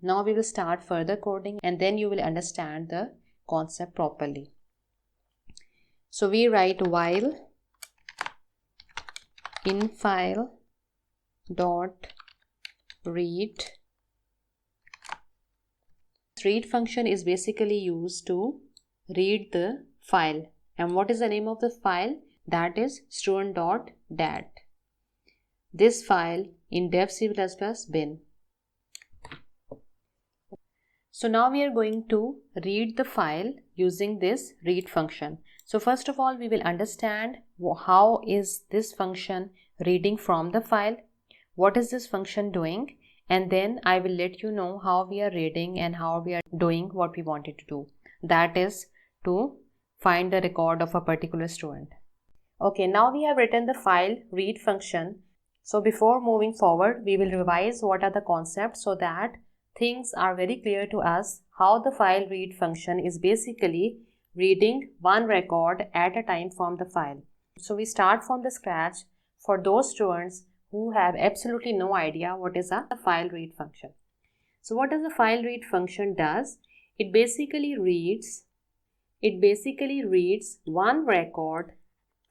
Now we will start further coding and then you will understand the concept properly. So we write while infile dot read. Read function is basically used to read the file. And what is the name of the file? That is student.dat. This file in dev C++ bin. So now we are going to read the file using this read function. So first of all, we will understand how is this function reading from the file, what is this function doing, and then I will let you know how we are reading and how we are doing what we wanted to do. That is to find the record of a particular student. Okay, now we have written the file read function. So before moving forward, we will revise what are the concepts so that things are very clear to us how the file read function is basically reading one record at a time from the file. So we start from the scratch for those students who have absolutely no idea what is a file read function. So what does the file read function does? It basically reads one record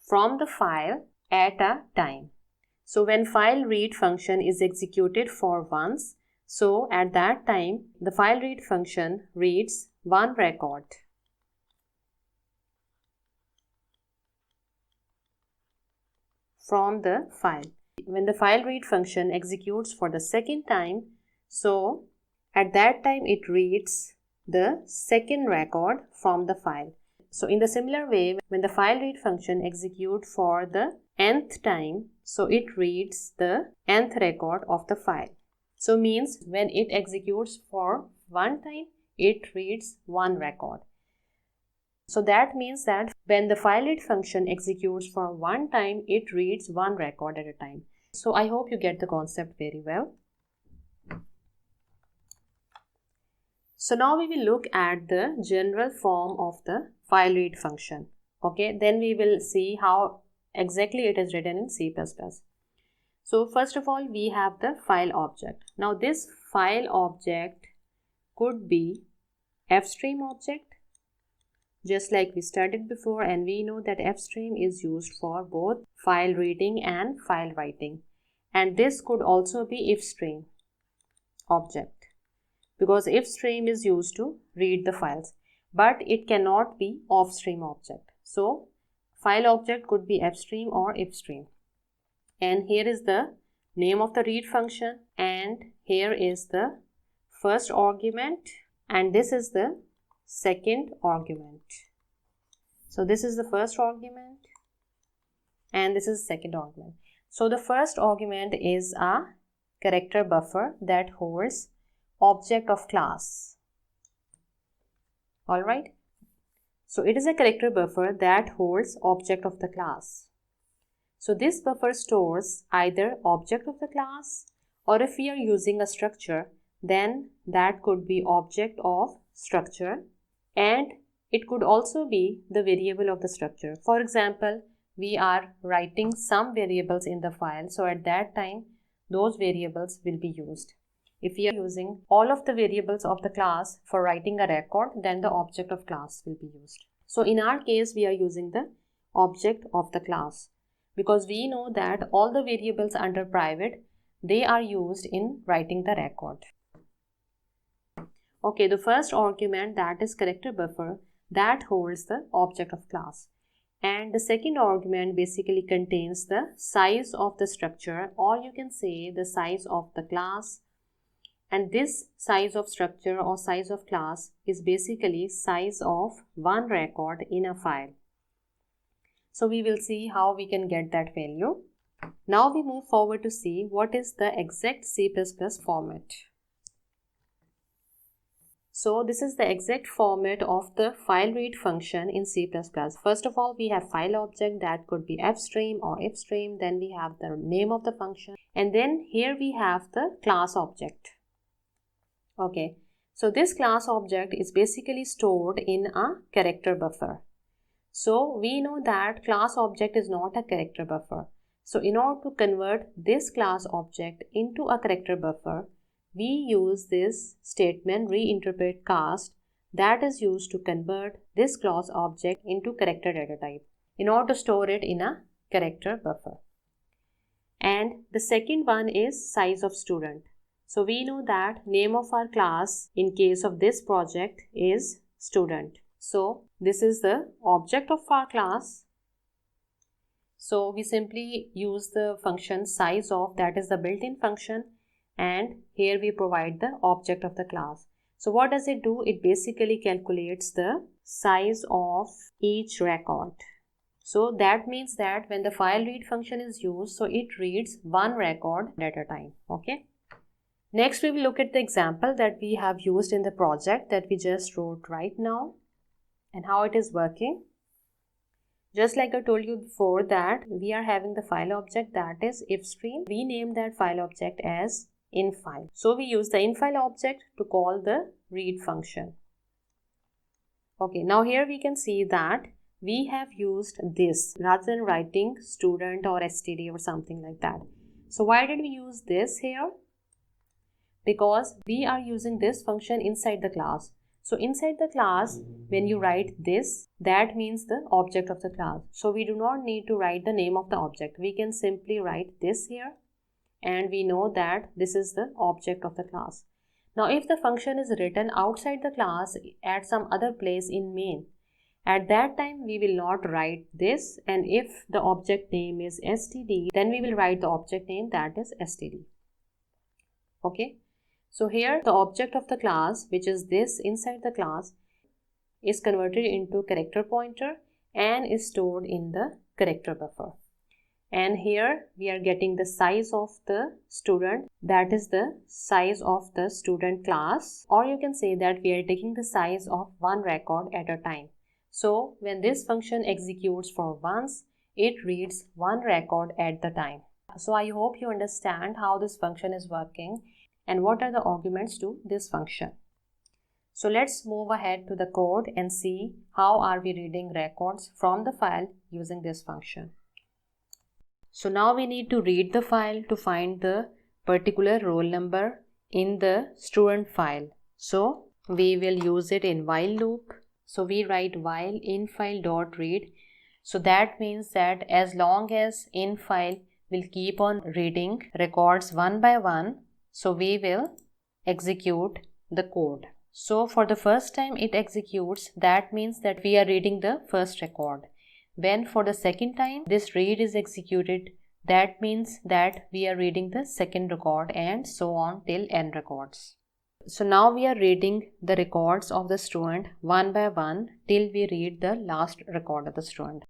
from the file at a time. So when file read function is executed for once, so at that time the file read function reads one record. From the file. When the file read function executes for the second time, so at that time it reads the second record from the file. So in the similar way, when the file read function executes for the nth time, so it reads the nth record of the file. So means when it executes for one time, it reads one record. So that means that when the file read function executes for one time, it reads one record at a time. So I hope you get the concept very well. So now we will look at the general form of the file read function. Okay, then we will see how exactly it is written in C++. So first of all, we have the file object. Now this file object could be fstream object, just like we studied before, and we know that fstream is used for both file reading and file writing. And this could also be ifstream object, because ifstream is used to read the files, but it cannot be offstream object. So file object could be fstream or ifstream. And here is the name of the read function, and here is the first argument, and this is the second argument. So this is the first argument and this is the second argument. So the first argument is a character buffer that holds object of class. Alright, so it is a character buffer that holds object of the class. So this buffer stores either object of the class, or if we are using a structure, then that could be object of structure, and it could also be the variable of the structure. For example, we are writing some variables in the file, so at that time those variables will be used. If we are using all of the variables of the class for writing a record, then the object of class will be used. So in our case, we are using the object of the class, because we know that all the variables under private, they are used in writing the record. Okay, the first argument, that is character buffer, that holds the object of class. And the second argument basically contains the size of the structure, or you can say the size of the class. And this size of structure or size of class is basically size of one record in a file. So we will see how we can get that value. Now we move forward to see what is the exact C++ format. So this is the exact format of the file read function in C++. First of all, we have file object that could be fstream or ifstream. Then we have the name of the function. And then here we have the class object. Okay, so this class object is basically stored in a character buffer. So we know that class object is not a character buffer. So in order to convert this class object into a character buffer, we use this statement reinterpret cast that is used to convert this class object into character data type in order to store it in a character buffer. And the second one is size of student. So we know that name of our class in case of this project is student. So this is the object of our class. So we simply use the function size of, that is the built-in function, and here we provide the object of the class. So what does it do? It basically calculates the size of each record. So that means that when the file read function is used, so it reads one record at a time. Okay. Next we will look at the example that we have used in the project that we just wrote right now and how it is working. Just like I told you before that we are having the file object, that is ifstream. We name that file object as infile. So we use the infile object to call the read function. Okay, now here we can see that we have used this rather than writing student or std or something like that. So why did we use this here? Because we are using this function inside the class. So inside the class, when you write this, that means the object of the class. So we do not need to write the name of the object. We can simply write this here and we know that this is the object of the class. Now if the function is written outside the class at some other place in main, at that time we will not write this, and if the object name is std, then we will write the object name, that is std. Okay. So here the object of the class, which is this inside the class, is converted into character pointer and is stored in the character buffer. And here we are getting the size of the student, that is the size of the student class, or you can say that we are taking the size of one record at a time. So when this function executes for once, it reads one record at the time. So I hope you understand how this function is working and what are the arguments to this function. So let's move ahead to the code and see how are we reading records from the file using this function. So now we need to read the file to find the particular roll number in the student file. So we will use it in while loop. So we write while infile.read. So that means that as long as infile will keep on reading records one by one, so we will execute the code. So for the first time it executes, that means that we are reading the first record. When for the second time this read is executed, that means that we are reading the second record, and so on till n records. So now we are reading the records of the student one by one till we read the last record of the student.